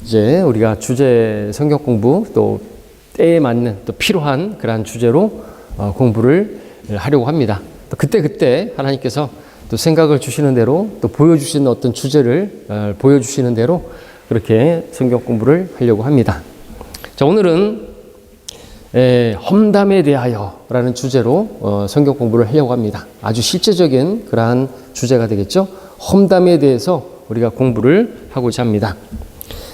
이제 우리가 주제 성경 공부 또 때에 맞는 또 필요한 그러한 주제로 공부를 하려고 합니다. 또 그때 하나님께서 또 생각을 주시는 대로 또 보여주시는 어떤 주제를 보여주시는 대로 그렇게 성경 공부를 하려고 합니다. 자, 오늘은 험담에 대하여라는 주제로 성경 공부를 하려고 합니다. 아주 실제적인 그러한 주제가 되겠죠. 험담에 대해서 우리가 공부를 하고자 합니다.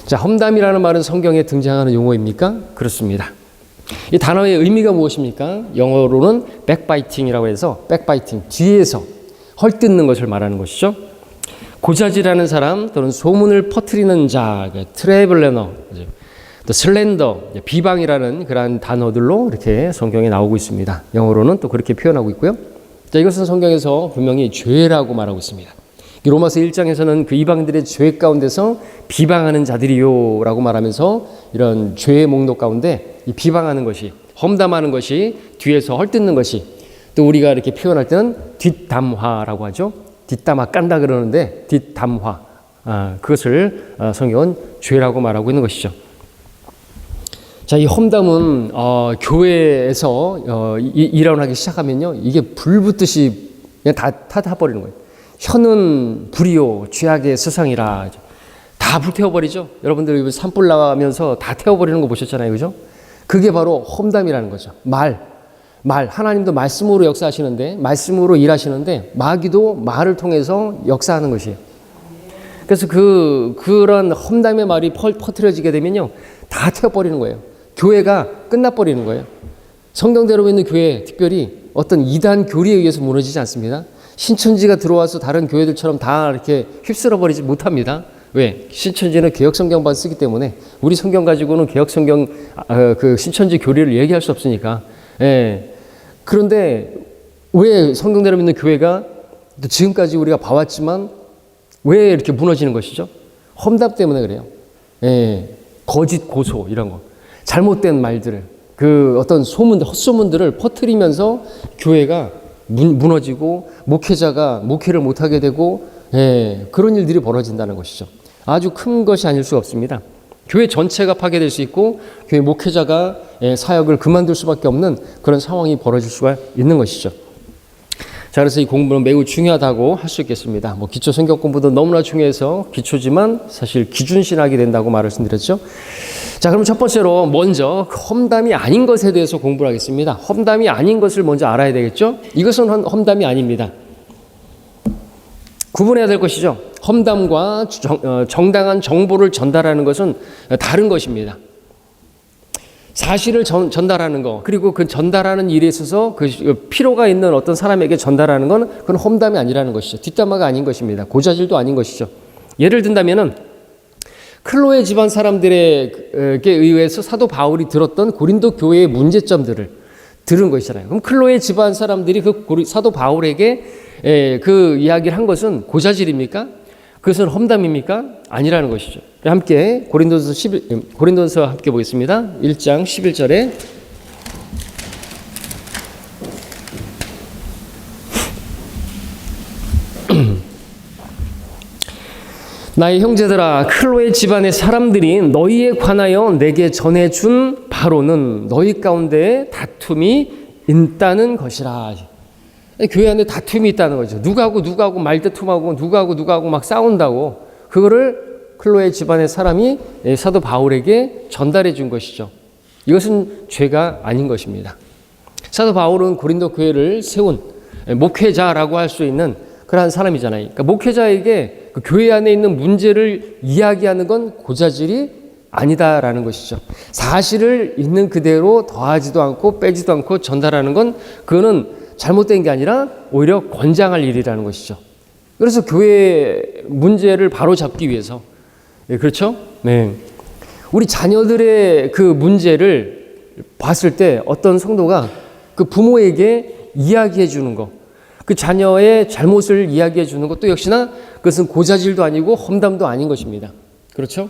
자, 험담이라는 말은 성경에 등장하는 용어입니까? 그렇습니다. 이 단어의 의미가 무엇입니까? 영어로는 backbiting이라고 해서 backbiting, 뒤에서 헐뜯는 것을 말하는 것이죠. 고자질하는 사람 또는 소문을 퍼뜨리는 자, 트래블러너, 또 슬렌더, 비방이라는 그러한 단어들로 이렇게 성경에 나오고 있습니다. 영어로는 또 그렇게 표현하고 있고요. 자, 이것은 성경에서 분명히 죄라고 말하고 있습니다. 로마서 1장에서는 그 이방인들의 죄 가운데서 비방하는 자들이요 라고 말하면서 이런 죄의 목록 가운데 이 비방하는 것이, 험담하는 것이, 뒤에서 헐뜯는 것이, 또 우리가 이렇게 표현할 때는 뒷담화라고 하죠. 뒷담화 깐다 그러는데 뒷담화, 그것을 성경은 죄라고 말하고 있는 것이죠. 자, 이 험담은 교회에서 일어나기 시작하면요, 이게 불 붙듯이 그냥 다 타버리는 거예요. 혀는 불이요 죄악의 스상이라, 다 불태워버리죠. 여러분들 산불 나가면서 다 태워버리는 거 보셨잖아요, 그죠? 그게 바로 험담이라는 거죠. 말, 하나님도 말씀으로 역사하시는데, 말씀으로 일하시는데 마귀도 말을 통해서 역사하는 것이에요. 그래서 그런 험담의 말이 퍼뜨려지게 되면요, 다 태워버리는 거예요. 교회가 끝나버리는 거예요. 성경대로 있는 교회, 특별히 어떤 이단 교리에 의해서 무너지지 않습니다. 신천지가 들어와서 다른 교회들처럼 다 이렇게 휩쓸어버리지 못합니다. 왜? 신천지는 개혁성경만 쓰기 때문에 우리 성경 가지고는 개혁성경 그 신천지 교리를 얘기할 수 없으니까. 예. 그런데 왜 성경대로 믿는 교회가 또 지금까지 우리가 봐왔지만 왜 이렇게 무너지는 것이죠? 험담 때문에 그래요. 예. 거짓 고소 이런 거, 잘못된 말들을, 그 어떤 헛소문들을 퍼뜨리면서 교회가 무너지고 목회자가 목회를 못하게 되고, 그런 일들이 벌어진다는 것이죠. 아주 큰 것이 아닐 수가 없습니다. 교회 전체가 파괴될 수 있고 교회 목회자가 사역을 그만둘 수밖에 없는 그런 상황이 벌어질 수가 있는 것이죠. 자, 그래서 이 공부는 매우 중요하다고 할 수 있겠습니다. 기초 성경 공부도 너무나 중요해서 기초지만 사실 기준신학이 된다고 말씀드렸죠. 자, 그럼 첫 번째로 먼저 험담이 아닌 것에 대해서 공부를 하겠습니다. 험담이 아닌 것을 먼저 알아야 되겠죠. 이것은 험담이 아닙니다. 구분해야 될 것이죠. 험담과 정당한 정보를 전달하는 것은 다른 것입니다. 사실을 전달하는 거, 그리고 그 전달하는 일에 있어서 그 필요가 있는 어떤 사람에게 전달하는 건 그건 험담이 아니라는 것이죠. 뒷담화가 아닌 것입니다. 고자질도 아닌 것이죠. 예를 든다면은 클로에 집안 사람들에게 의해서 사도 바울이 들었던 고린도 교회의 문제점들을 들은 것이잖아요. 그럼 클로에 집안 사람들이 그 사도 바울에게 그 이야기를 한 것은 고자질입니까? 그것은 험담입니까? 아니라는 것이죠. 함께 고린도서 함께 보겠습니다. 1장 11절에 나의 형제들아, 클로에 집안의 사람들이 너희에 관하여 내게 전해준 바로는 너희 가운데 다툼이 있다는 것이라. 교회 안에 다툼이 있다는 거죠. 누구하고 말다툼하고 누구하고 막 싸운다고, 그거를 클로에 집안의 사람이 사도 바울에게 전달해 준 것이죠. 이것은 죄가 아닌 것입니다. 사도 바울은 고린도 교회를 세운 목회자라고 할 수 있는 그러한 사람이잖아요. 그러니까 목회자에게 그 교회 안에 있는 문제를 이야기하는 건 고자질이 아니다라는 것이죠. 사실을 있는 그대로 더하지도 않고 빼지도 않고 전달하는 건 그거는 잘못된 게 아니라 오히려 권장할 일이라는 것이죠. 그래서 교회 문제를 바로 잡기 위해서, 그렇죠? 네. 우리 자녀들의 그 문제를 봤을 때 어떤 성도가 그 부모에게 이야기해 주는 거, 그 자녀의 잘못을 이야기해 주는 것도 역시나 그것은 고자질도 아니고 험담도 아닌 것입니다. 그렇죠?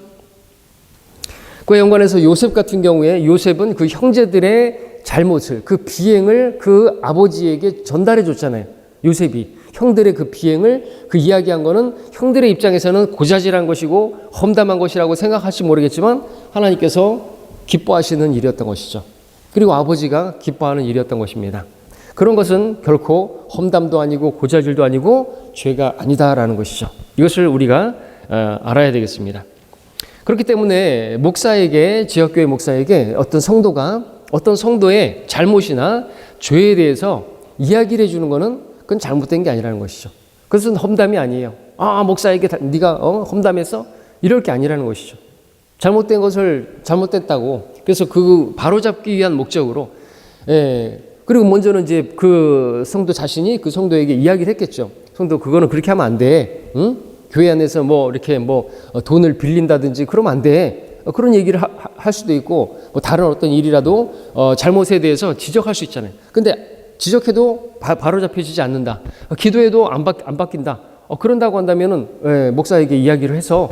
그와 연관해서 요셉 같은 경우에 요셉은 그 형제들의 잘못을, 그 비행을 그 아버지에게 전달해 줬잖아요. 요셉이 형들의 그 비행을 그 이야기한 거는 형들의 입장에서는 고자질한 것이고 험담한 것이라고 생각할지 모르겠지만 하나님께서 기뻐하시는 일이었던 것이죠. 그리고 아버지가 기뻐하는 일이었던 것입니다. 그런 것은 결코 험담도 아니고 고자질도 아니고 죄가 아니다라는 것이죠. 이것을 우리가 알아야 되겠습니다. 그렇기 때문에 목사에게, 지역교회 목사에게 어떤 성도가 어떤 성도의 잘못이나 죄에 대해서 이야기를 해주는 것은 그건 잘못된 게 아니라는 것이죠. 그것은 험담이 아니에요. 아, 목사에게 네가 험담했어? 이럴 게 아니라는 것이죠. 잘못된 것을 잘못됐다고 그래서 그 바로잡기 위한 목적으로 그리고 먼저는 이제 그 성도 자신이 그 성도에게 이야기를 했겠죠. 성도 그거는 그렇게 하면 안 돼. 응? 교회 안에서 뭐 이렇게 뭐 돈을 빌린다든지 그러면 안 돼. 그런 얘기를 할 수도 있고 뭐 다른 어떤 일이라도 잘못에 대해서 지적할 수 있잖아요. 근데 지적해도 바로 잡혀지지 않는다. 기도해도 안 바뀐다. 그런다고 한다면은 목사에게 이야기를 해서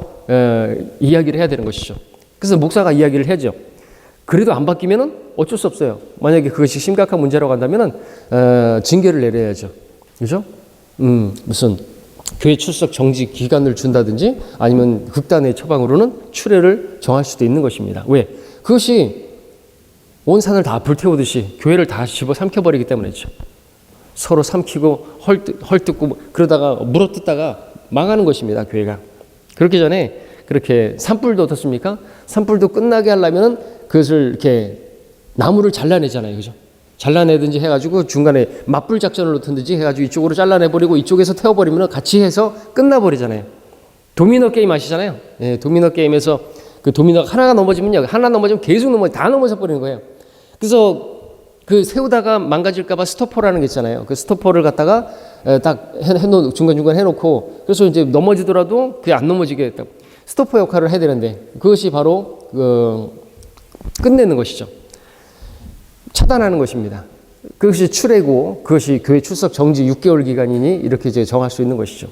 이야기를 해야 되는 것이죠. 그래서 목사가 이야기를 해야죠. 그래도 안 바뀌면은 어쩔 수 없어요. 만약에 그것이 심각한 문제라고 한다면은 징계를 내려야죠. 그렇죠? 무슨 교회 출석 정지 기간을 준다든지 아니면 극단의 처방으로는 추례를 정할 수도 있는 것입니다. 왜? 그것이 온 산을 다 불태우듯이 교회를 다 집어 삼켜버리기 때문이죠. 서로 삼키고 헐뜯고 그러다가 물어뜯다가 망하는 것입니다. 교회가. 그렇기 전에 그렇게 산불도 어떻습니까? 산불도 끝나게 하려면 그것을 이렇게 나무를 잘라내잖아요. 그죠? 잘라내든지 해가지고 중간에 맞불 작전을 놓든지 해가지고 이쪽으로 잘라내버리고 이쪽에서 태워버리면 같이 해서 끝나버리잖아요. 도미노 게임 아시잖아요. 도미노 게임에서 그 도미노가 하나가 넘어지면요. 하나 넘어지면 계속 다 넘어져 버리는 거예요. 그래서 그 세우다가 망가질까봐 스토퍼라는 게 있잖아요. 그 스토퍼를 갖다가 딱 중간중간 해놓고 그래서 이제 넘어지더라도 그게 안 넘어지게 했다. 스토퍼 역할을 해야 되는데 그것이 바로 끝내는 것이죠. 차단하는 것입니다. 그것이 추례고 그것이 교회 출석 정지 6개월 기간이니 이렇게 이제 정할 수 있는 것이죠.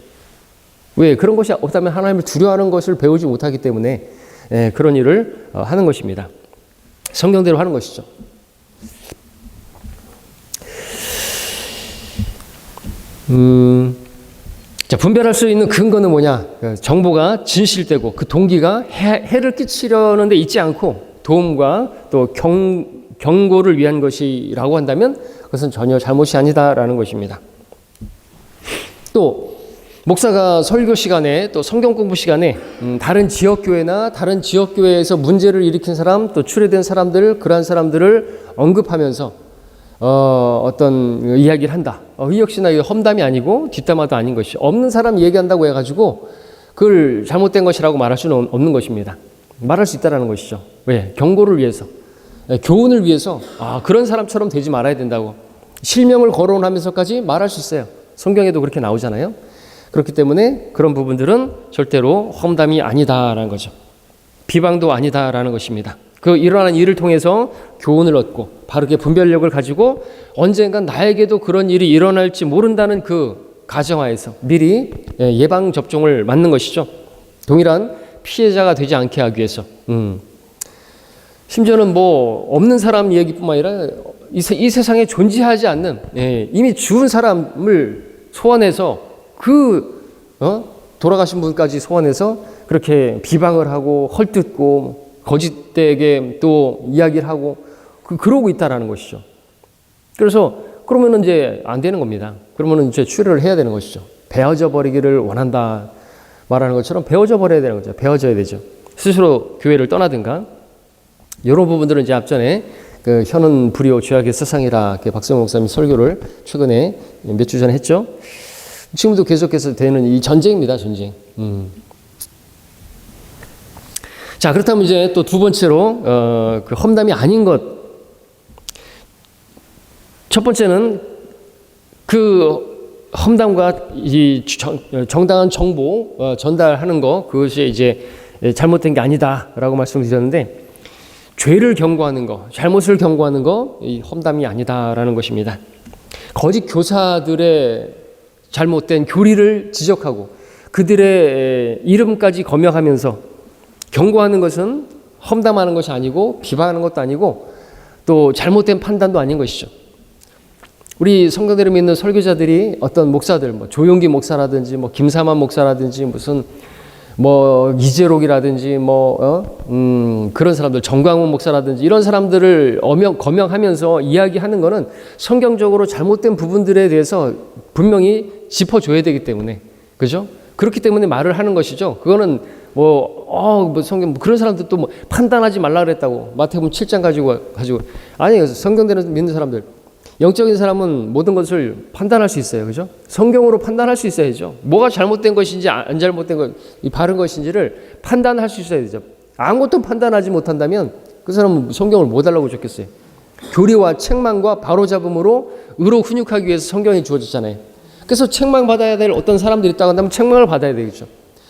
왜? 그런 것이 없다면 하나님을 두려워하는 것을 배우지 못하기 때문에 그런 일을 하는 것입니다. 성경대로 하는 것이죠. 자, 분별할 수 있는 근거는 뭐냐? 정보가 진실되고 그 동기가 해를 끼치려는 데 있지 않고 도움과 또 경고를 위한 것이라고 한다면 그것은 전혀 잘못이 아니다라는 것입니다. 또 목사가 설교 시간에 또 성경 공부 시간에 다른 지역교회나 다른 지역교회에서 문제를 일으킨 사람 또 추례된 사람들 그러한 사람들을 언급하면서 어떤 이야기를 한다. 이 역시나 험담이 아니고 뒷담화도 아닌 것이 없는 사람 얘기한다고 해가지고 그걸 잘못된 것이라고 말할 수는 없는 것입니다. 말할 수 있다라는 것이죠. 왜? 경고를 위해서, 교훈을 위해서 그런 사람처럼 되지 말아야 된다고 실명을 거론하면서까지 말할 수 있어요. 성경에도 그렇게 나오잖아요. 그렇기 때문에 그런 부분들은 절대로 험담이 아니다라는 거죠. 비방도 아니다라는 것입니다. 그 일어나는 일을 통해서 교훈을 얻고 바르게 분별력을 가지고 언젠간 나에게도 그런 일이 일어날지 모른다는 그 가정하에서 미리 예방 접종을 맞는 것이죠. 동일한 피해자가 되지 않게 하기 위해서. 심지어는 뭐 없는 사람 얘기뿐만 아니라 이 세상에 존재하지 않는 이미 죽은 사람을 소환해서 돌아가신 분까지 소환해서 그렇게 비방을 하고 헐뜯고 거짓되게 또 이야기를 하고 그러고 있다라는 것이죠. 그래서 그러면은 이제 안 되는 겁니다. 그러면은 이제 추례를 해야 되는 것이죠. 베어져 버리기를 원한다 말하는 것처럼 베어져 버려야 되는 거죠. 베어져야 되죠. 스스로 교회를 떠나든가 이런 부분들은 이제 앞전에 그 혀는 불이요 죄악의 세상이라 박성호 목사님 설교를 최근에 몇 주 전에 했죠. 지금도 계속해서 되는 이 전쟁입니다. 전쟁. 자, 그렇다면 이제 또 두 번째로 그 험담이 아닌 것. 첫 번째는 그 험담과 이 정당한 정보 전달하는 것 그것이 이제 잘못된 게 아니다라고 말씀드렸는데 죄를 경고하는 것, 잘못을 경고하는 것, 이 험담이 아니다라는 것입니다. 거짓 교사들의 잘못된 교리를 지적하고 그들의 이름까지 검역하면서 경고하는 것은 험담하는 것이 아니고 비방하는 것도 아니고 또 잘못된 판단도 아닌 것이죠. 우리 성경대로 믿는 설교자들이 어떤 목사들, 뭐 조용기 목사라든지, 뭐 김사만 목사라든지, 무슨 뭐 이재록이라든지, 그런 사람들, 정광훈 목사라든지 이런 사람들을 거명하면서 이야기하는 거는 성경적으로 잘못된 부분들에 대해서 분명히 짚어줘야 되기 때문에, 그죠? 그렇기 때문에 말을 하는 것이죠. 그거는 성경 그런 사람들 또 뭐 판단하지 말라 그랬다고 마태복음 7장 가지고 아니, 성경대로 믿는 사람들, 영적인 사람은 모든 것을 판단할 수 있어요. 그죠? 성경으로 판단할 수 있어야죠. 뭐가 잘못된 것인지 안 잘못된 것, 바른 것인지를 판단할 수 있어야 되죠. 아무것도 판단하지 못한다면 그 사람은 성경을 못 알라고 좋겠어요. 교리와 책망과 바로잡음으로 의로 훈육하기 위해서 성경이 주어졌잖아요. 그래서 책망받아야 될 어떤 사람들이 있다고 한다면 책망을 받아야 되겠죠.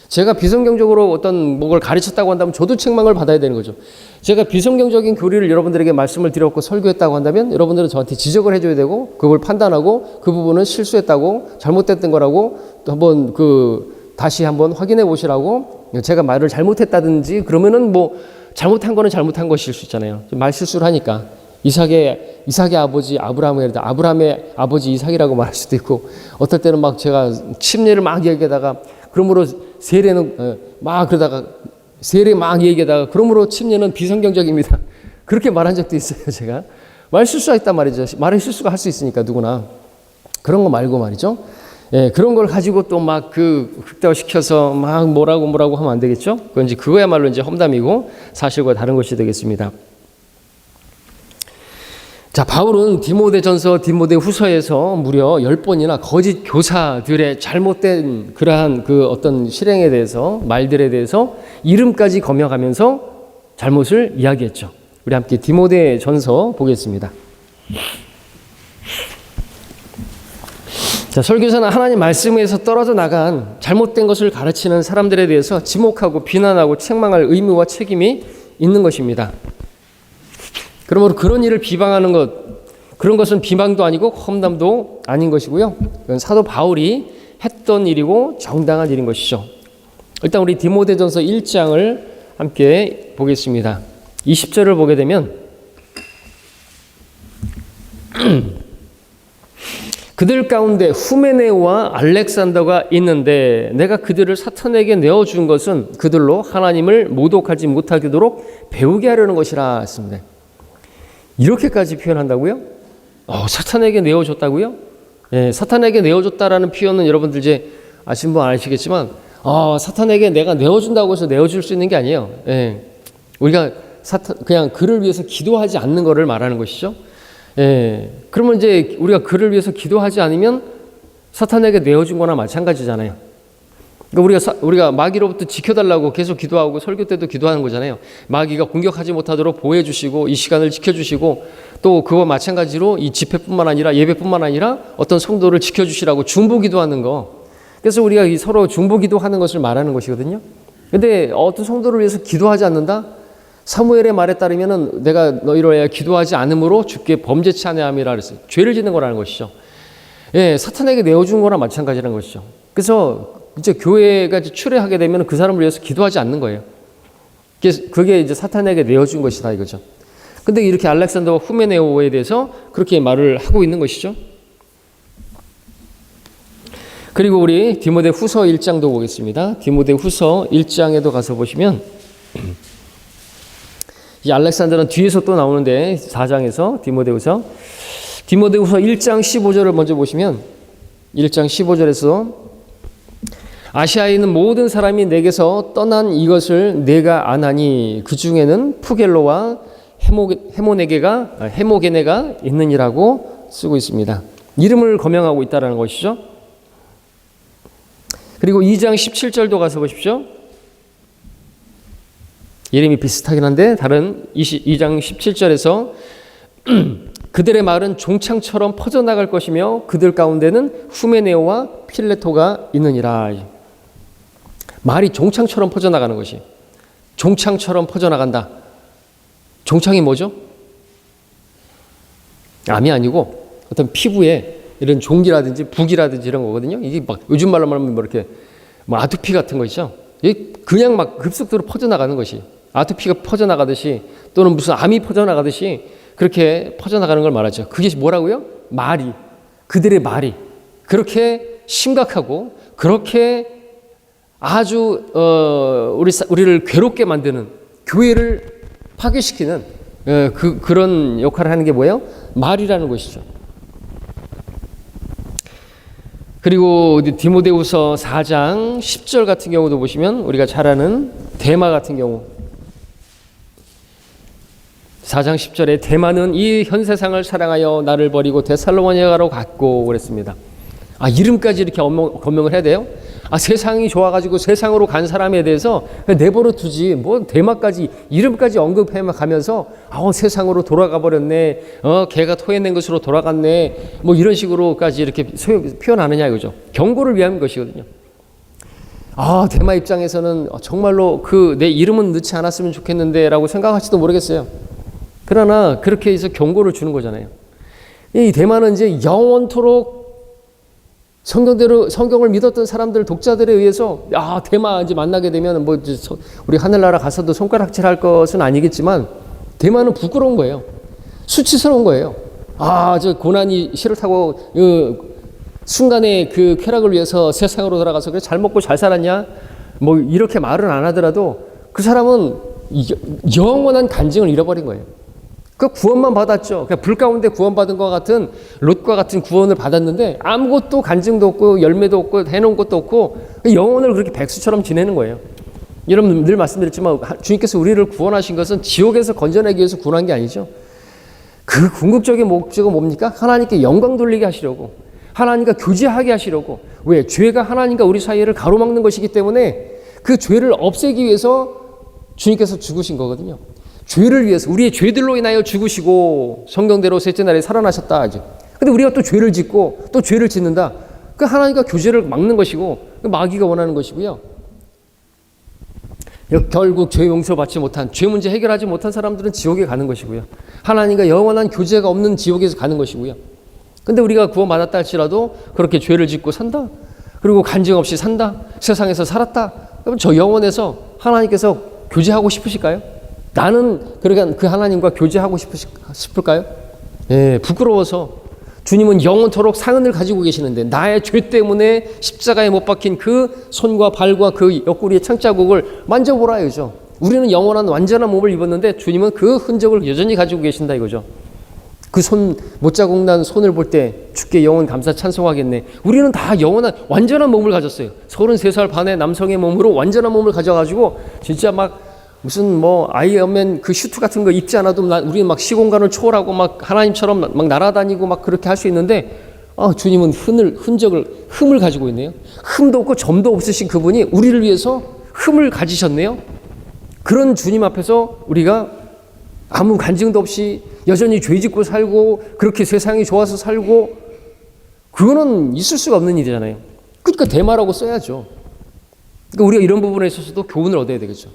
제가 비성경적으로 어떤 뭘 가르쳤다고 한다면 저도 책망을 받아야 되는 거죠. 제가 비성경적인 교리를 여러분들에게 말씀을 드렸고 설교했다고 한다면 여러분들은 저한테 지적을 해줘야 되고 그걸 판단하고 그 부분은 실수했다고 잘못됐던 거라고 또 한번 다시 한번 확인해 보시라고, 제가 말을 잘못했다든지 그러면은 뭐 잘못한 거는 잘못한 것일 수 있잖아요. 말 실수를 하니까 이삭의 아버지 아브라함의 아버지 이삭이라고 말할 수도 있고, 어떨 때는 막 제가 침례를 막 얘기하다가 그러므로 세례는 세례 막 얘기하다가 그러므로 침례는 비성경적입니다. 그렇게 말한 적도 있어요. 제가 말 실수했단 말이죠. 말의 실수가 할 수 있으니까 누구나. 그런 거 말고 말이죠. 예, 그런 걸 가지고 또 막 극대화시켜서 막 뭐라고 하면 안 되겠죠. 그건 이제 그거야말로 이제 험담이고 사실과 다른 것이 되겠습니다. 자, 바울은 디모데전서, 디모데후서에서 무려 10번이나 거짓 교사들의 잘못된 그러한 어떤 실행에 대해서, 말들에 대해서 이름까지 거명하면서 잘못을 이야기했죠. 우리 함께 디모데전서 보겠습니다. 자, 설교사는 하나님 말씀에서 떨어져 나간 잘못된 것을 가르치는 사람들에 대해서 지목하고 비난하고 책망할 의무와 책임이 있는 것입니다. 그러므로 그런 일을 비방하는 것, 그런 것은 비방도 아니고 험담도 아닌 것이고요. 그건 사도 바울이 했던 일이고 정당한 일인 것이죠. 일단 우리 디모데전서 1장을 함께 보겠습니다. 20절을 보게 되면 그들 가운데 후메네오와 알렉산더가 있는데 내가 그들을 사탄에게 내어준 것은 그들로 하나님을 모독하지 못하도록 배우게 하려는 것이라 했습니다. 이렇게까지 표현한다고요? 사탄에게 내어줬다고요? 예, 사탄에게 내어줬다라는 표현은 여러분들 이제 아시는 분 아시겠지만, 사탄에게 내가 내어준다고 해서 내어줄 수 있는 게 아니에요. 예, 우리가 그냥 그를 위해서 기도하지 않는 것을 말하는 것이죠. 예, 그러면 이제 우리가 그를 위해서 기도하지 않으면 사탄에게 내어준 거나 마찬가지잖아요. 그러니까 우리가 마귀로부터 지켜달라고 계속 기도하고 설교 때도 기도하는 거잖아요. 마귀가 공격하지 못하도록 보호해 주시고 이 시간을 지켜주시고, 또 그와 마찬가지로 이 집회뿐만 아니라 예배뿐만 아니라 어떤 성도를 지켜주시라고 중보 기도하는 거. 그래서 우리가 서로 중보 기도하는 것을 말하는 것이거든요. 근데 어떤 성도를 위해서 기도하지 않는다? 사무엘의 말에 따르면은 내가 너희로 인하여 기도하지 않음으로 주께 범죄치 아니함이라 그랬어요. 죄를 짓는 거라는 것이죠. 예, 사탄에게 내어준 거나 마찬가지라는 것이죠. 그래서 이제 교회가 출애하게 되면 그 사람을 위해서 기도하지 않는 거예요. 그게 이제 사탄에게 내어준 것이다 이거죠. 근데 이렇게 알렉산더와 후메네오에 대해서 그렇게 말을 하고 있는 것이죠. 그리고 우리 디모데후서 1장도 보겠습니다. 디모데후서 1장에도 가서 보시면 이 알렉산더는 뒤에서 또 나오는데 4장에서 디모데후서 1장 15절을 먼저 보시면 1장 15절에서 아시아에 있는 모든 사람이 내게서 떠난 이것을 내가 아나니 그 중에는 푸겔로와 헤모게네가 있느니라고 쓰고 있습니다. 이름을 거명하고 있다는 것이죠. 그리고 2장 17절도 가서 보십시오. 이름이 비슷하긴 한데 다른 2장 17절에서 그들의 말은 종창처럼 퍼져나갈 것이며 그들 가운데는 후메네오와 필레토가 있느니라. 말이 종창처럼 퍼져나가는 것이, 종창처럼 퍼져나간다. 종창이 뭐죠? 암이 아니고 어떤 피부에 이런 종기라든지 부기라든지 이런 거거든요. 이게 막 요즘 말로 말하면 뭐 이렇게 뭐 아토피 같은 거 있죠. 이게 그냥 막 급속도로 퍼져나가는 것이, 아토피가 퍼져나가듯이 또는 무슨 암이 퍼져나가듯이 그렇게 퍼져나가는 걸 말하죠. 그게 뭐라고요? 말이. 그들의 말이 그렇게 심각하고 그렇게 아주 우리를 괴롭게 만드는, 교회를 파괴시키는 그런 역할을 하는 게 뭐예요? 말이라는 것이죠. 그리고 디모데후서 4장 10절 같은 경우도 보시면 우리가 잘 아는 데마 같은 경우, 4장 10절에 데마는 이 현 세상을 사랑하여 나를 버리고 데살로니가로 갔고 그랬습니다. 이름까지 이렇게 건명을 해야 돼요? 세상이 좋아가지고 세상으로 간 사람에 대해서 내버려 두지, 뭐 데마까지 이름까지 언급해 가면서 세상으로 돌아가 버렸네, 걔가 토해낸 것으로 돌아갔네, 뭐 이런 식으로까지 이렇게 표현하느냐 이거죠. 경고를 위한 것이거든요. 데마 입장에서는 정말로 내 이름은 넣지 않았으면 좋겠는데 라고 생각할지도 모르겠어요. 그러나 그렇게 해서 경고를 주는 거잖아요. 이 데마는 이제 영원토록 성경을 믿었던 사람들, 독자들에 의해서 데마 이제 만나게 되면 뭐 우리 하늘나라 가서도 손가락질할 것은 아니겠지만 데마는 부끄러운 거예요. 수치스러운 거예요. 저 고난이 싫다고 순간의 그 쾌락을 위해서 세상으로 돌아가서 그래 잘 먹고 잘 살았냐? 뭐 이렇게 말은 안 하더라도 그 사람은 영원한 간증을 잃어버린 거예요. 그 구원만 받았죠. 그냥 불 가운데 구원받은 것 같은 롯과 같은 구원을 받았는데 아무것도 간증도 없고 열매도 없고 해놓은 것도 없고 영혼을 그렇게 백수처럼 지내는 거예요. 여러분 늘 말씀드렸지만 주님께서 우리를 구원하신 것은 지옥에서 건져내기 위해서 구원한 게 아니죠. 그 궁극적인 목적은 뭡니까? 하나님께 영광 돌리게 하시려고, 하나님과 교제하게 하시려고. 왜? 죄가 하나님과 우리 사이를 가로막는 것이기 때문에 그 죄를 없애기 위해서 주님께서 죽으신 거거든요. 죄를 위해서, 우리의 죄들로 인하여 죽으시고 성경대로 셋째 날에 살아나셨다 하죠. 근데 우리가 또 죄를 짓고 또 죄를 짓는다. 그 하나님과 교제를 막는 것이고 마귀가 원하는 것이고요. 결국 죄 용서받지 못한, 죄 문제 해결하지 못한 사람들은 지옥에 가는 것이고요. 하나님과 영원한 교제가 없는 지옥에서 가는 것이고요. 근데 우리가 구원받았다 할지라도 그렇게 죄를 짓고 산다, 그리고 간증 없이 산다, 세상에서 살았다, 그럼 저 영혼에서 하나님께서 교제하고 싶으실까요? 나는 그러니까 그 하나님과 교제하고 싶을까요? 부끄러워서. 주님은 영원토록 사은을 가지고 계시는데 나의 죄 때문에 십자가에 못 박힌 그 손과 발과 그 옆구리의 창자국을 만져보라 이거죠. 우리는 영원한 완전한 몸을 입었는데 주님은 그 흔적을 여전히 가지고 계신다 이거죠. 그 손 못자국 난 손을 볼 때 주께 영원 감사 찬송하겠네. 우리는 다 영원한 완전한 몸을 가졌어요. 33살 반의 남성의 몸으로 완전한 몸을 가져가지고 진짜 막 무슨 뭐 아이언맨 그 슈트 같은 거 입지 않아도 우리는 막 시공간을 초월하고 막 하나님처럼 막 날아다니고 막 그렇게 할 수 있는데 주님은 흠을 가지고 있네요. 흠도 없고 점도 없으신 그분이 우리를 위해서 흠을 가지셨네요. 그런 주님 앞에서 우리가 아무 간증도 없이 여전히 죄 짓고 살고 그렇게 세상이 좋아서 살고, 그거는 있을 수가 없는 일이잖아요. 그러니까 대마라고 써야죠. 그러니까 우리가 이런 부분에 있어서도 교훈을 얻어야 되겠죠.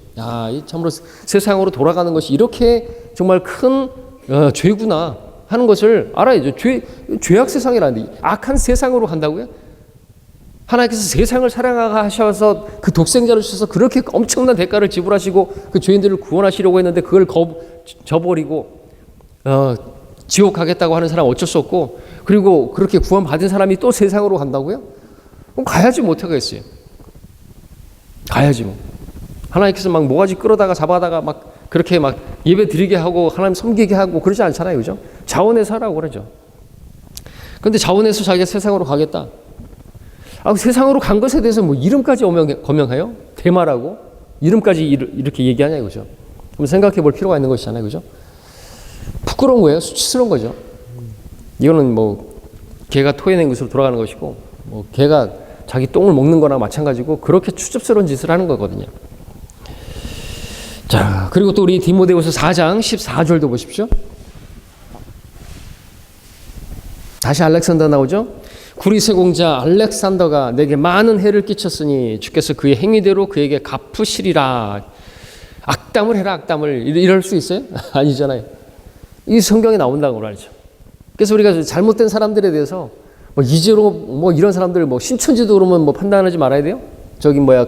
참으로 세상으로 돌아가는 것이 이렇게 정말 큰 죄구나 하는 것을 알아야죠. 죄악 세상이라는데 악한 세상으로 간다고요? 하나님께서 세상을 사랑하셔서 그 독생자를 주셔서 그렇게 엄청난 대가를 지불하시고 그 죄인들을 구원하시려고 했는데 그걸 저버리고 지옥 가겠다고 하는 사람 어쩔 수 없고, 그리고 그렇게 구원받은 사람이 또 세상으로 간다고요? 그럼 가야지 못하겠어요. 가야지 뭐. 하나님께서 막 모가지 끌어다가 잡아다가 막 그렇게 막 예배 드리게 하고 하나님 섬기게 하고 그러지 않잖아요. 그죠? 자원해서 하라고 그러죠. 그런데 자원해서 자기가 세상으로 가겠다. 세상으로 간 것에 대해서 뭐 이름까지 거명해요? 대마라고? 이름까지 이렇게 얘기하냐 이거죠. 그럼 생각해 볼 필요가 있는 것이잖아요. 그죠? 부끄러운 거예요. 수치스러운 거죠. 이거는 뭐 개가 토해낸 것으로 돌아가는 것이고, 뭐 개가 자기 똥을 먹는 거나 마찬가지고 그렇게 추접스러운 짓을 하는 거거든요. 자, 그리고 또 우리 디모데후서 4장 14절도 보십시오. 다시 알렉산더 나오죠. 구리스 공자 알렉산더가 내게 많은 해를 끼쳤으니 주께서 그의 행위대로 그에게 갚으시리라. 악담을 해라, 악담을. 이럴 수 있어요? 아니잖아요. 이 성경에 나온다고 말이죠. 그래서 우리가 잘못된 사람들에 대해서 이제로 이런 사람들 신천지도 그러면 판단하지 말아야 돼요?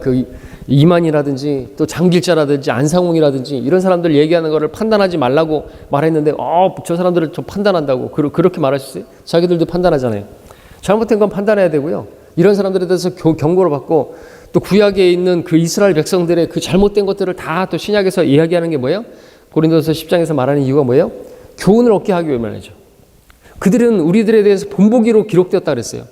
그 이만이라든지 또 장길자라든지 안상홍이라든지 이런 사람들 얘기하는 거를 판단하지 말라고 말했는데 저 사람들을 좀 판단한다고 그렇게 말할 수 있어요? 자기들도 판단하잖아요. 잘못된 건 판단해야 되고요. 이런 사람들에 대해서 경고를 받고 또 구약에 있는 그 이스라엘 백성들의 그 잘못된 것들을 다 또 신약에서 이야기하는 게 뭐예요? 고린도서 10장에서 말하는 이유가 뭐예요? 교훈을 얻게 하기 위해 말이죠. 그들은 우리들에 대해서 본보기로 기록되었다 그랬어요.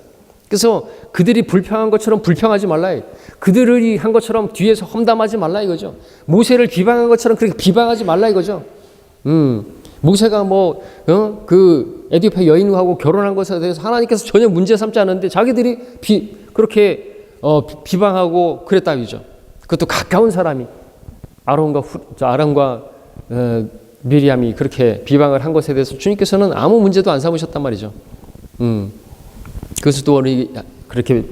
그래서 그들이 불평한 것처럼 불평하지 말라. 그들이 한 것처럼 뒤에서 험담하지 말라 이거죠. 모세를 비방한 것처럼 그렇게 비방하지 말라 이거죠. 모세가 그 에디오피아 여인하고 결혼한 것에 대해서 하나님께서 전혀 문제 삼지 않았는데 자기들이 그렇게 비방하고 그랬다 이죠. 그것도 가까운 사람이 아론과 미리암이 그렇게 비방을 한 것에 대해서 주님께서는 아무 문제도 안 삼으셨단 말이죠. 그것도 우리 그렇게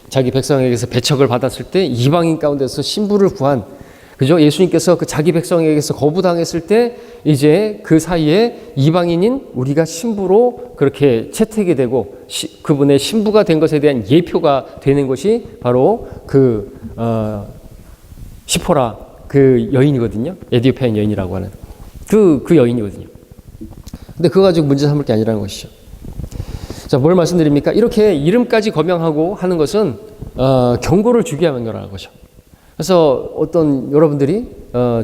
자기 백성에게서 배척을 받았을 때 이방인 가운데서 신부를 구한, 그죠? 예수님께서 그 자기 백성에게서 거부당했을 때 이제 그 사이에 이방인인 우리가 신부로 그렇게 채택이 되고 그분의 신부가 된 것에 대한 예표가 되는 것이 바로 그 시포라 그 여인이거든요. 에디오피아 여인이라고 하는 그 여인이거든요. 근데 그거 가지고 문제 삼을 게 아니라는 것이죠. 자, 뭘 말씀드립니까? 이렇게 이름까지 거명하고 하는 것은 경고를 주기 위한 거라는 거죠. 그래서 어떤 여러분들이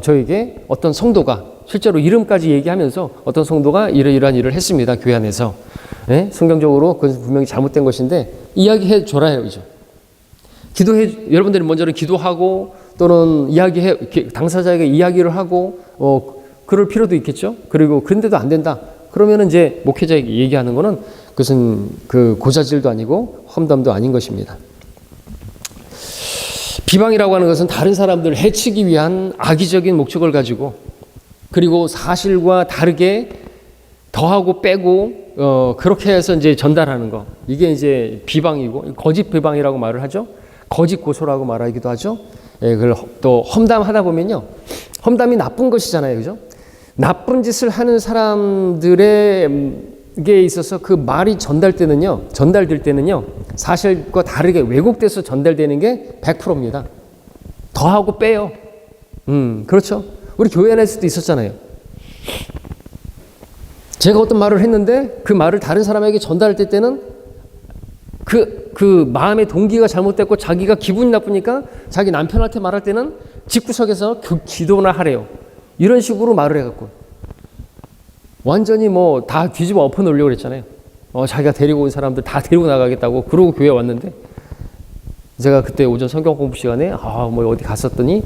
저에게 어떤 성도가 실제로 이름까지 얘기하면서 어떤 성도가 이러이러한 일을 했습니다. 교회 안에서. 네? 성경적으로 그것은 분명히 잘못된 것인데 이야기해 줘라 해야죠. 여러분들이 먼저는 기도하고 또는 당사자에게 이야기를 하고 그럴 필요도 있겠죠. 그리고 그런데도 안 된다. 그러면은 이제 목회자에게 얘기하는 거는 그것은 그 고자질도 아니고 험담도 아닌 것입니다. 비방이라고 하는 것은 다른 사람들을 해치기 위한 악의적인 목적을 가지고 그리고 사실과 다르게 더하고 빼고 그렇게 해서 이제 전달하는 거. 이게 이제 비방이고 거짓 비방이라고 말을 하죠. 거짓 고소라고 말하기도 하죠. 그걸 또 험담하다 보면요. 험담이 나쁜 것이잖아요. 그죠? 나쁜 짓을 하는 사람들에게 있어서 그 말이 전달될 때는요. 사실과 다르게 왜곡돼서 전달되는 게 100%입니다. 더하고 빼요. 그렇죠. 우리 교회 안에서도 있었잖아요. 제가 어떤 말을 했는데 그 말을 다른 사람에게 전달할 때는 그 마음의 동기가 잘못됐고 자기가 기분이 나쁘니까 자기 남편한테 말할 때는 집구석에서 기도나 하래요. 이런 식으로 말을 해갖고 완전히 다 뒤집어 엎어 놓으려고 그랬잖아요. 자기가 데리고 온 사람들 다 데리고 나가겠다고 그러고 교회에 왔는데 제가 그때 오전 성경 공부 시간에 어디 갔었더니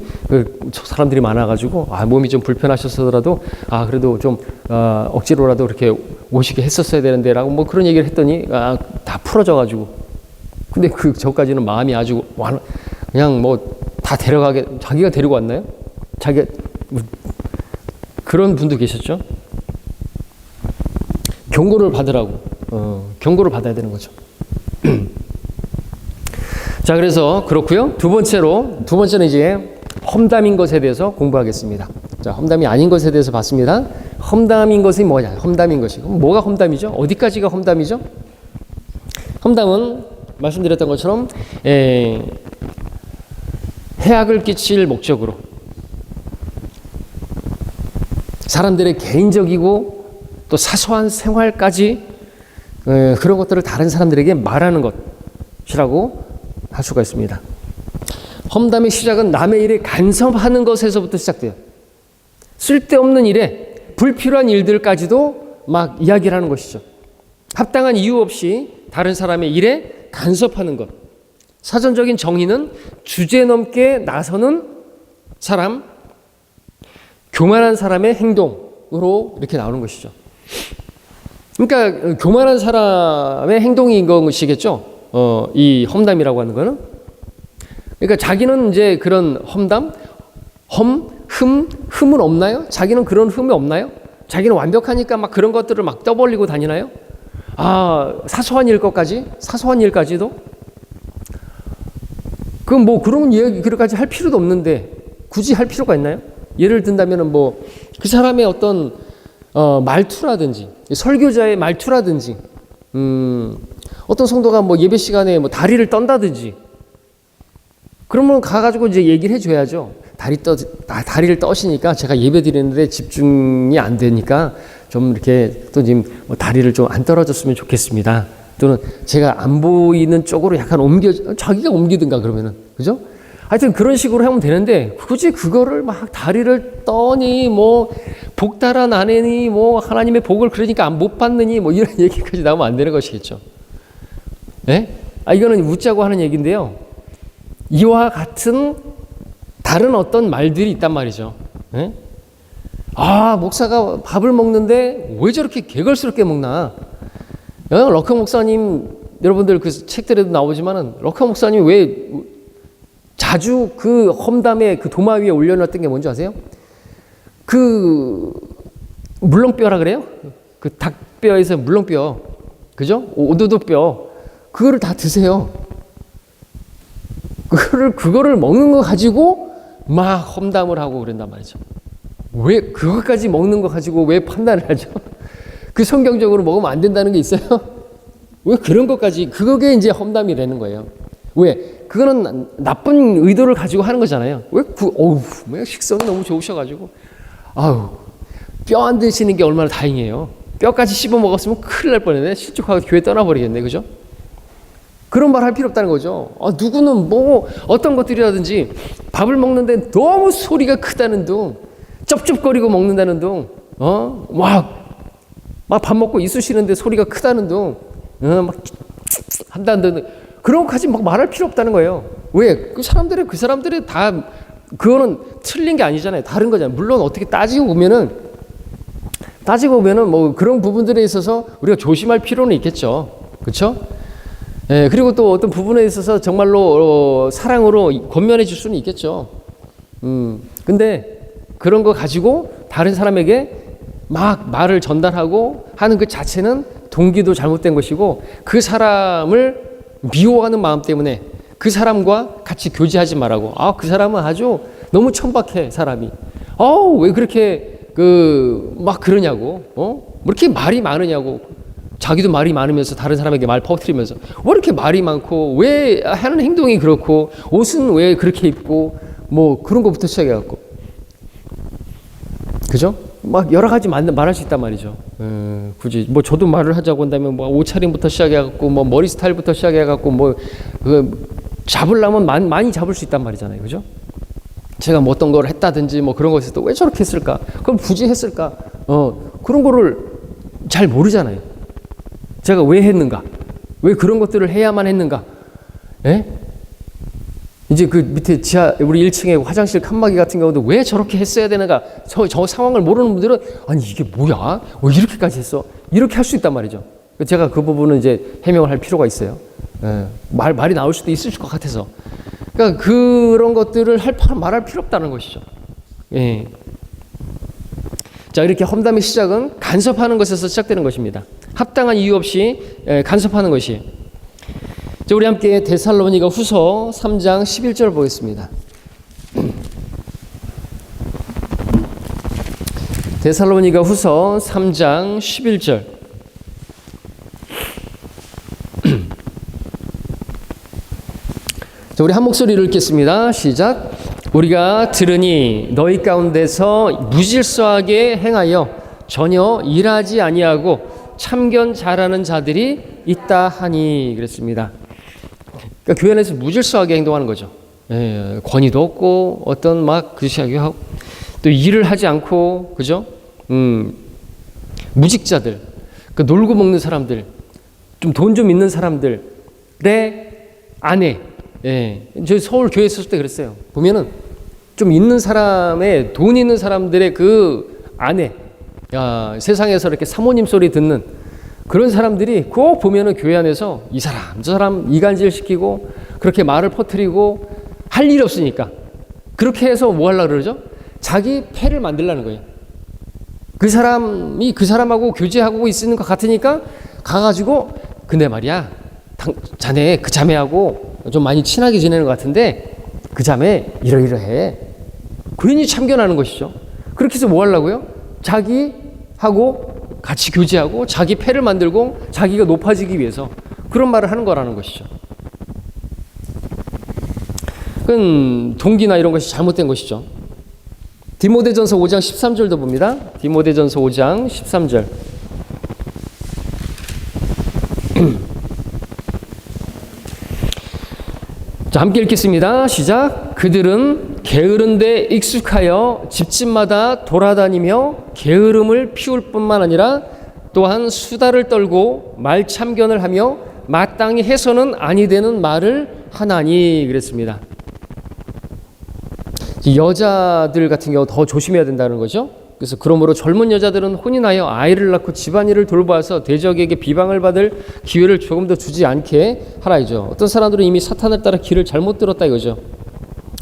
사람들이 많아가지고 몸이 좀 불편하셨더라도 그래도 좀 억지로라도 이렇게 오시게 했었어야 되는데라고 그런 얘기를 했더니 다 풀어져가지고 근데 저까지는 마음이 아주 그냥 다 데려가게 자기가 데리고 왔나요? 자기가 그런 분도 계셨죠. 경고를 받으라고 경고를 받아야 되는 거죠. 자, 그래서 그렇고요. 두 번째는 이제 험담인 것에 대해서 공부하겠습니다. 자, 험담이 아닌 것에 대해서 봤습니다. 험담인 것이 뭐냐? 험담인 것이 뭐가 험담이죠? 어디까지가 험담이죠? 험담은 말씀드렸던 것처럼 해악을 끼칠 목적으로 사람들의 개인적이고 또 사소한 생활까지 그런 것들을 다른 사람들에게 말하는 것이라고 할 수가 있습니다. 험담의 시작은 남의 일에 간섭하는 것에서부터 시작돼요. 쓸데없는 일에 불필요한 일들까지도 막 이야기를 하는 것이죠. 합당한 이유 없이 다른 사람의 일에 간섭하는 것. 사전적인 정의는 주제 넘게 나서는 사람, 교만한 사람의 행동으로 이렇게 나오는 것이죠. 그러니까 교만한 사람의 행동인 것이겠죠. 이 험담이라고 하는 거는. 그러니까 자기는 이제 그런 험담, 흠은 없나요? 자기는 그런 흠이 없나요? 자기는 완벽하니까 막 그런 것들을 막 떠벌리고 다니나요? 사소한 일까지도? 그럼 그런 얘기까지 할 필요도 없는데 굳이 할 필요가 있나요? 예를 든다면은 그 사람의 어떤 말투라든지 설교자의 말투라든지 어떤 성도가 예배 시간에 다리를 떤다든지 그러면 가가지고 이제 얘기를 해줘야죠. 다리를 떠시니까 제가 예배 드리는데 집중이 안 되니까 좀 이렇게 또 지금 다리를 좀 안 떨어졌으면 좋겠습니다. 또는 제가 안 보이는 쪽으로 약간 자기가 옮기든가 그러면은, 그죠? 하여튼 그런 식으로 하면 되는데, 굳이 그거를 막 다리를 떠니, 뭐, 복달아 나내니, 뭐, 하나님의 복을 그러니까 못 받느니, 뭐, 이런 얘기까지 나오면 안 되는 것이겠죠. 예? 이거는 웃자고 하는 얘기인데요. 이와 같은 다른 어떤 말들이 있단 말이죠. 예? 목사가 밥을 먹는데 왜 저렇게 개걸스럽게 먹나? 럭커 목사님, 여러분들 그 책들에도 나오지만은, 럭커 목사님 왜 자주 그 험담에 그 도마 위에 올려놨던 게 뭔지 아세요? 그 물렁뼈라 그래요? 그 닭뼈에서 물렁뼈, 그죠? 오도독뼈, 그거를 다 드세요. 그거를 먹는 거 가지고 막 험담을 하고 그런단 말이죠. 왜 그것까지 먹는 거 가지고 왜 판단을 하죠? 그 성경적으로 먹으면 안 된다는 게 있어요? 왜 그런 것까지, 그게 이제 험담이 되는 거예요. 왜? 그거는 나쁜 의도를 가지고 하는 거잖아요. 왜 식성이 너무 좋으셔가지고, 뼈 안 드시는 게 얼마나 다행이에요. 뼈까지 씹어 먹었으면 큰일 날 뻔했네. 실족하고 교회 떠나버리겠네. 그죠? 그런 말 할 필요 없다는 거죠. 누구는 뭐 어떤 것들이라든지 밥을 먹는데 너무 소리가 크다는 둥, 쩝쩝거리고 먹는다는 둥, 막 밥 먹고 이쑤시는데 소리가 크다는 둥, 막 한다는 둥, 그런 것까지 막 말할 필요 없다는 거예요. 왜? 그 사람들이 다 그거는 틀린 게 아니잖아요. 다른 거잖아요. 물론 어떻게 따지고 보면은 뭐 그런 부분들에 있어서 우리가 조심할 필요는 있겠죠. 그렇죠? 예, 그리고 또 어떤 부분에 있어서 정말로 사랑으로 권면해 줄 수는 있겠죠. 근데 그런 거 가지고 다른 사람에게 막 말을 전달하고 하는 그 자체는 동기도 잘못된 것이고, 그 사람을 미워하는 마음 때문에 그 사람과 같이 교제하지 말라고. 그 사람은 아주 너무 천박해, 사람이. 왜 그렇게 막 그러냐고. 뭐 이렇게 말이 많으냐고. 자기도 말이 많으면서 다른 사람에게 말 퍼뜨리면서 왜 이렇게 말이 많고, 왜 하는 행동이 그렇고, 옷은 왜 그렇게 입고, 뭐 그런 것부터 시작해갖고, 그죠? 막 여러 가지 말할 수 있단 말이죠. 굳이 뭐 저도 말을 하자고 한다면 뭐 옷차림부터 시작해갖고, 뭐 머리 스타일부터 시작해갖고, 뭐 잡으려면 많이 잡을 수 있단 말이잖아요. 그죠? 제가 뭐 어떤 걸 했다든지 뭐 그런 것에서 또 왜 저렇게 했을까? 그럼 굳이 했을까? 그런 거를 잘 모르잖아요. 제가 왜 했는가? 왜 그런 것들을 해야만 했는가? 예? 이제 그 밑에 우리 1층에 화장실 칸막이 같은 경우도 왜 저렇게 했어야 되는가? 저 상황을 모르는 분들은, 아니 이게 뭐야? 왜 이렇게까지 했어? 이렇게 할 수 있단 말이죠. 제가 그 부분은 이제 해명을 할 필요가 있어요. 예. 말이 나올 수도 있을 것 같아서. 그러니까 그런 것들을 말할 필요 없다는 것이죠. 예. 자, 이렇게 험담의 시작은 간섭하는 것에서 시작되는 것입니다. 합당한 이유 없이 간섭하는 것이. 자, 우리 함께 데살로니가 후서 3장 11절 보겠습니다. 데살로니가 후서 3장 11절. 자, 우리 한 목소리를 읽겠습니다. 시작. 우리가 들으니 너희 가운데서 무질서하게 행하여 전혀 일하지 아니하고 참견 잘하는 자들이 있다 하니, 그랬습니다. 그러니까 교회 안에서 무질서하게 행동하는 거죠. 예, 권위도 없고 어떤 막 그시하게 하고 또 일을 하지 않고, 그죠? 무직자들, 그러니까 놀고 먹는 사람들, 좀 돈 좀 있는 사람들의 아내. 예, 저희 서울 교회 있었을 때 그랬어요. 보면은 좀 있는 사람의, 돈 있는 사람들의 그 아내, 세상에서 이렇게 사모님 소리 듣는 그런 사람들이 꼭 보면은 교회 안에서 이 사람 저 사람 이간질 시키고 그렇게 말을 퍼뜨리고 할 일 없으니까 그렇게 해서 뭐 하려고 그러죠? 자기 패를 만들라는 거예요. 그 사람이 그 사람하고 교제하고 있는 것 같으니까 가가지고, 근데 말이야, 자네 그 자매하고 좀 많이 친하게 지내는 것 같은데 그 자매 이러이러해. 괜히 참견하는 것이죠. 그렇게 해서 뭐 하려고요? 자기하고 같이 교제하고 자기 패를 만들고 자기가 높아지기 위해서 그런 말을 하는 거라는 것이죠. 그건 동기나 이런 것이 잘못된 것이죠. 디모데전서 5장 13절도 봅니다. 디모데전서 5장 13절. 자, 함께 읽겠습니다. 시작. 그들은 게으른 데 익숙하여 집집마다 돌아다니며 게으름을 피울 뿐만 아니라 또한 수다를 떨고 말참견을 하며 마땅히 해서는 아니 되는 말을 하나니 그랬습니다. 여자들 같은 경우 더 조심해야 된다는 거죠. 그래서 그러므로 젊은 여자들은 혼인하여 아이를 낳고 집안일을 돌봐서 대적에게 비방을 받을 기회를 조금 더 주지 않게 하라이죠. 어떤 사람들은 이미 사탄을 따라 길을 잘못 들었다 이거죠.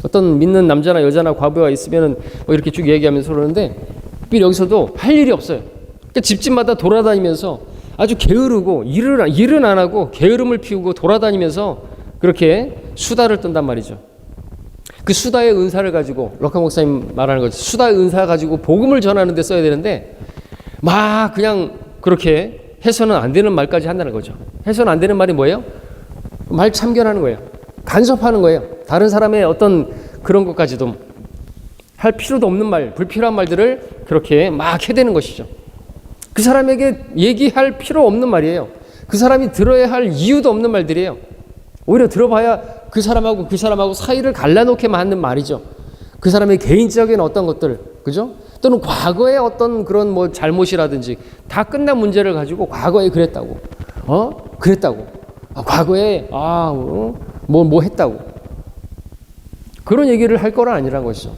어떤 믿는 남자나 여자나 과부가 있으면은 뭐 이렇게 쭉 얘기하면서 그러는데 특별히 여기서도 할 일이 없어요. 그러니까 집집마다 돌아다니면서 아주 게으르고 일은 안 하고 게으름을 피우고 돌아다니면서 그렇게 수다를 떤단 말이죠. 그 수다의 은사를 가지고 럭카 목사님 말하는 거죠. 수다의 은사 가지고 복음을 전하는 데 써야 되는데 막 그냥 그렇게 해서는 안 되는 말까지 한다는 거죠. 해서는 안 되는 말이 뭐예요? 말 참견하는 거예요. 간섭하는 거예요. 다른 사람의 어떤 그런 것까지도 할 필요도 없는 말, 불필요한 말들을 그렇게 막 해대는 것이죠. 그 사람에게 얘기할 필요 없는 말이에요. 그 사람이 들어야 할 이유도 없는 말들이에요. 오히려 들어봐야 그 사람하고 사이를 갈라놓게만 하는 말이죠. 그 사람의 개인적인 어떤 것들, 그죠? 또는 과거의 어떤 그런 뭐 잘못이라든지 다 끝난 문제를 가지고 과거에 그랬다고, 그랬다고, 과거에 뭐 했다고 그런 얘기를 할 거란 아니란 것이죠.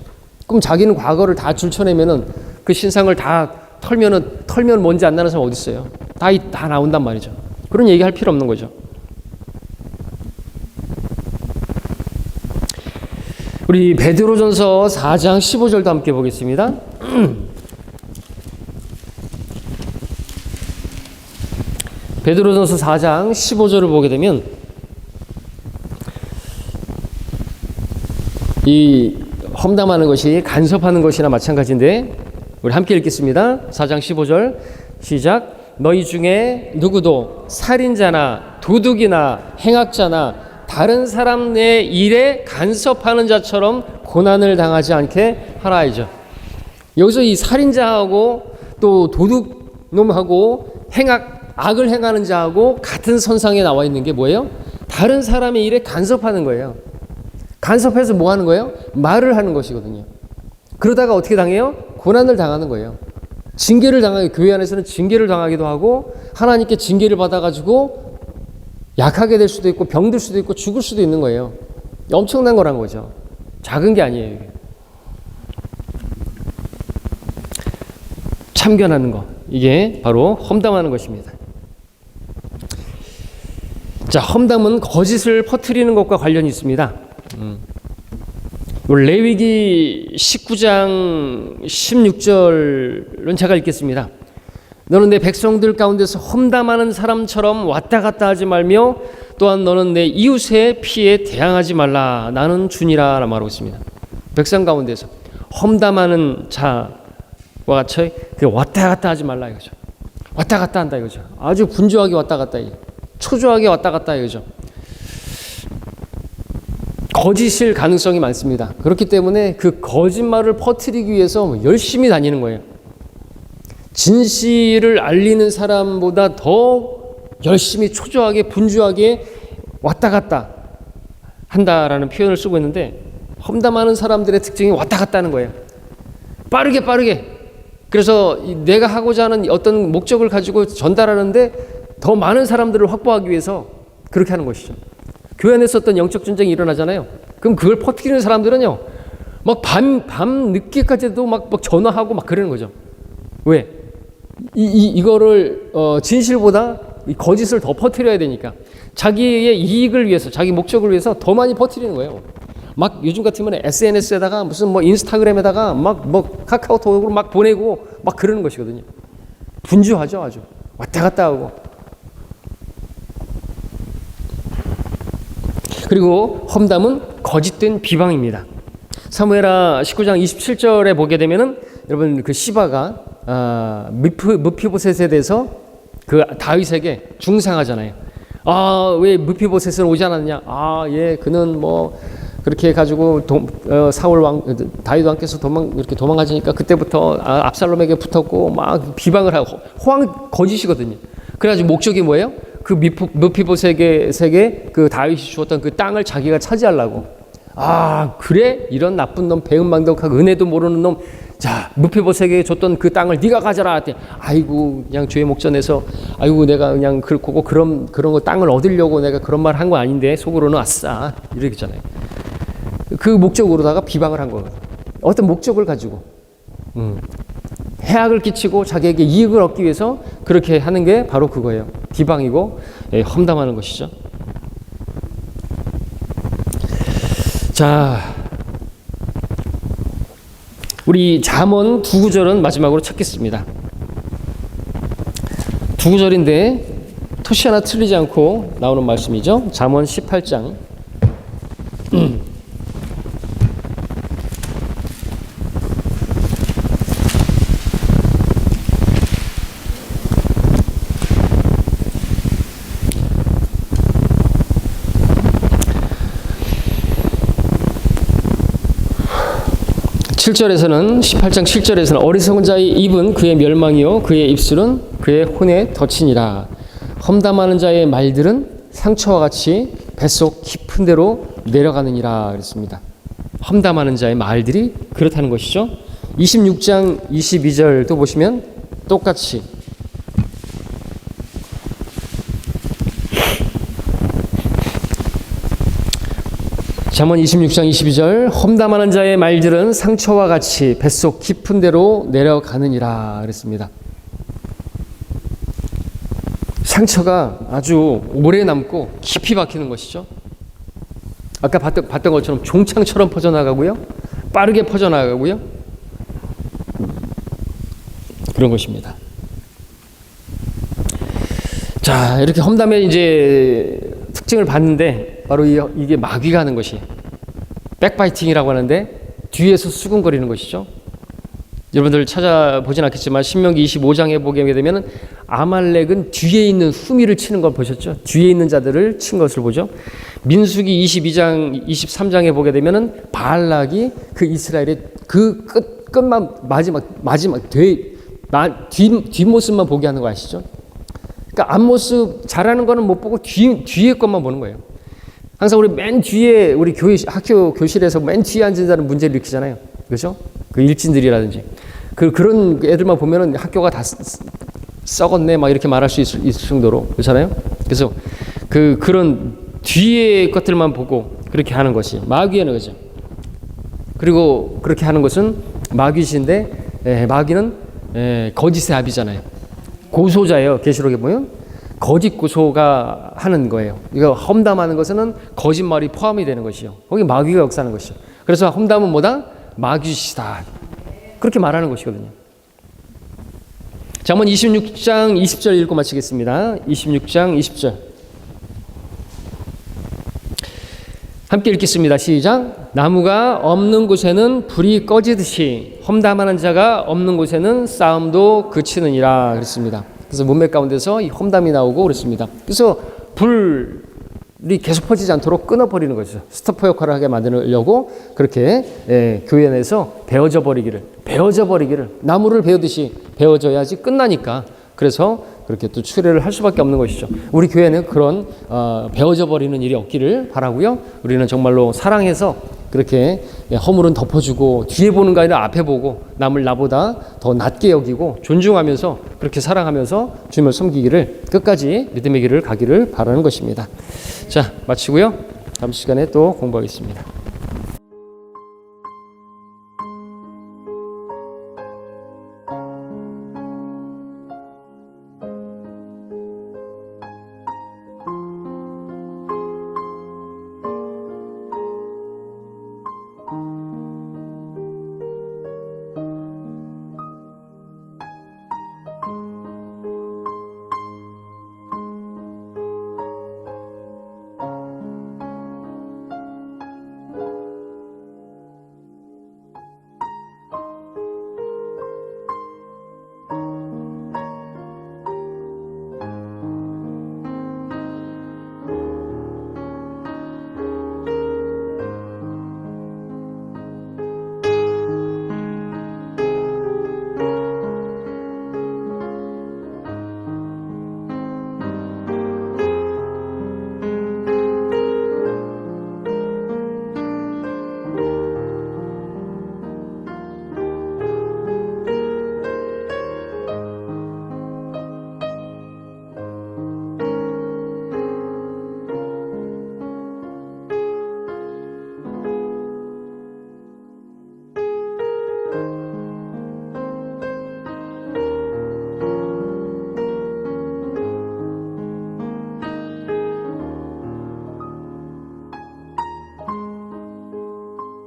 그럼 자기는 과거를 다 줄쳐내면은 그 신상을 다 털면 뭔지 안 나는 사람 어디 있어요? 다 나온단 말이죠. 그런 얘기 할 필요 없는 거죠. 우리 베드로전서 4장 15절도 함께 보겠습니다. 베드로전서 4장 15절을 보게 되면 이 험담하는 것이 간섭하는 것이나 마찬가지인데 우리 함께 읽겠습니다. 4장 15절 시작. 너희 중에 누구도 살인자나 도둑이나 행악자나 다른 사람 내 일에 간섭하는 자처럼 고난을 당하지 않게 하라이죠. 여기서 이 살인자하고 또 도둑놈하고 악을 행하는 자하고 같은 선상에 나와 있는 게 뭐예요? 다른 사람의 일에 간섭하는 거예요. 간섭해서 뭐 하는 거예요? 말을 하는 것이거든요. 그러다가 어떻게 당해요? 고난을 당하는 거예요. 징계를 교회 안에서는 징계를 당하기도 하고 하나님께 징계를 받아가지고 약하게 될 수도 있고 병들 수도 있고 죽을 수도 있는 거예요. 엄청난 거란 거죠. 작은 게 아니에요. 이게. 참견하는 거. 이게 바로 험담하는 것입니다. 자, 험담은 거짓을 퍼뜨리는 것과 관련이 있습니다. 레위기 19장 16절은 제가 읽겠습니다. 너는 내 백성들 가운데서 험담하는 사람처럼 왔다 갔다 하지 말며 또한 너는 내 이웃의 피에 대항하지 말라. 나는 주니라 말하고 있습니다. 백성 가운데서 험담하는 자와 같이 왔다 갔다 하지 말라 이거죠. 왔다 갔다 한다 이거죠. 아주 분주하게 왔다 갔다 초조하게 왔다 갔다 이거죠. 거짓일 가능성이 많습니다. 그렇기 때문에 그 거짓말을 퍼뜨리기 위해서 열심히 다니는 거예요. 진실을 알리는 사람보다 더 열심히 초조하게 분주하게 왔다 갔다 한다라는 표현을 쓰고 있는데 험담하는 사람들의 특징이 왔다 갔다 하는 거예요. 빠르게 그래서 내가 하고자 하는 어떤 목적을 가지고 전달하는데 더 많은 사람들을 확보하기 위해서 그렇게 하는 것이죠. 교회 안에서 어떤 영적 전쟁이 일어나잖아요. 그럼 그걸 퍼뜨리는 사람들은요 막 밤 늦게까지도 막 전화하고 막 그러는 거죠. 왜? 이거를 진실보다 이 거짓을 더 퍼뜨려야 되니까 자기의 이익을 위해서 자기 목적을 위해서 더 많이 퍼뜨리는 거예요. 막 요즘 같으면 SNS에다가 무슨 뭐 인스타그램에다가 막 뭐 카카오톡으로 막 보내고 막 그러는 것이거든요. 분주하죠. 아주 왔다 갔다 하고. 그리고 험담은 거짓된 비방입니다. 사무엘하 19장 27절에 보게 되면은 여러분 그 시바가 무피보셋에 대해서 그 다윗에게 중상하잖아요. 왜 무피보셋은 오지 않았냐? 그는 뭐 그렇게 해가지고 사울 다윗 왕께서 이렇게 도망가시니까 그때부터 압살롬에게 붙었고 막 비방을 하고 거짓이거든요. 그래가지고 목적이 뭐예요? 그 무피보셋에게 그 다윗이 주었던 그 땅을 자기가 차지하려고. 아, 그래? 이런 나쁜 놈, 배은망덕하고 은혜도 모르는 놈. 자, 무피보셋에게 줬던 그 땅을 네가 가져라 했더니, 아이고 그냥 주의 목전에서 아이고 내가 그냥 그렇고 그런 거 땅을 얻으려고 내가 그런 말 한 거 아닌데 속으로는 아싸 이러겠잖아요. 그 목적으로다가 비방을 한 거거든요. 어떤 목적을 가지고 해악을 끼치고 자기에게 이익을 얻기 위해서 그렇게 하는 게 바로 그거예요. 비방이고 험담하는 것이죠. 자, 우리 잠언 두 구절은 마지막으로 찾겠습니다. 두 구절인데 토시 하나 틀리지 않고 나오는 말씀이죠. 잠언 18장 7절에서는 18장 7절에서는 어리석은 자의 입은 그의 멸망이요 그의 입술은 그의 혼의 덫이니라. 험담하는 자의 말들은 상처와 같이 뱃속 깊은 데로 내려가느니라 그랬습니다. 험담하는 자의 말들이 그렇다는 것이죠. 26장 22절도 보시면 똑같이 잠언 26장 22절 험담하는 자의 말들은 상처와 같이 뱃속 깊은 데로 내려가느니라 그랬습니다. 상처가 아주 오래 남고 깊이 박히는 것이죠. 아까 봤던 것처럼 종창처럼 퍼져나가고요. 빠르게 퍼져나가고요. 그런 것입니다. 자, 이렇게 험담의 이제 특징을 봤는데 바로 이게 마귀가 하는 것이 백바이팅이라고 하는데 뒤에서 수군거리는 것이죠. 여러분들 찾아보진 않겠지만 신명기 25장에 보게 되면 아말렉은 뒤에 있는 후미를 치는 걸 보셨죠? 뒤에 있는 자들을 친 것을 보죠. 민수기 22장 23장에 보게 되면 바알락이 그 이스라엘의 그 끝만 마지막 뒷모습만 보게 하는 거 아시죠? 그러니까 앞모습 잘하는 거는 못 보고 뒤에 것만 보는 거예요. 항상 우리 맨 뒤에 우리 학교 교실에서 맨 뒤에 앉은 자는 문제를 일으키잖아요. 그렇죠? 그 일진들이라든지 그런 애들만 보면은 학교가 다 썩었네 막 이렇게 말할 수 있을 정도로 그렇잖아요. 그래서 그런 뒤에 것들만 보고 그렇게 하는 것이 마귀하는 거죠. 그리고 그렇게 하는 것은 마귀신데 마귀는 거짓의 아비잖아요. 고소자예요. 계시록에 보면 거짓 고소가 하는 거예요. 이거 험담하는 것은 거짓말이 포함이 되는 것이요. 거기 마귀가 역사하는 것이죠. 그래서 험담은 뭐다? 마귀시다. 그렇게 말하는 것이거든요. 잠언 26장 20절 읽고 마치겠습니다. 26장 20절. 함께 읽겠습니다. 시작. 나무가 없는 곳에는 불이 꺼지듯이 험담하는 자가 없는 곳에는 싸움도 그치느니라 그랬습니다. 그래서 문맥 가운데서 이 험담이 나오고 그랬습니다. 그래서 불이 계속 퍼지지 않도록 끊어버리는 거죠. 스토퍼 역할을 하게 만들려고 그렇게 교회 내에서 베어져 버리기를 나무를 베어듯이 베어져야지 끝나니까 그래서 그렇게 또 추례를 할 수밖에 없는 것이죠. 우리 교회는 그런 베어져 버리는 일이 없기를 바라고요. 우리는 정말로 사랑해서 그렇게 허물은 덮어주고 뒤에 보는 거 아니라 앞에 보고 남을 나보다 더 낮게 여기고 존중하면서 그렇게 사랑하면서 주님을 섬기기를 끝까지 믿음의 길을 가기를 바라는 것입니다. 자, 마치고요. 다음 시간에 또 공부하겠습니다.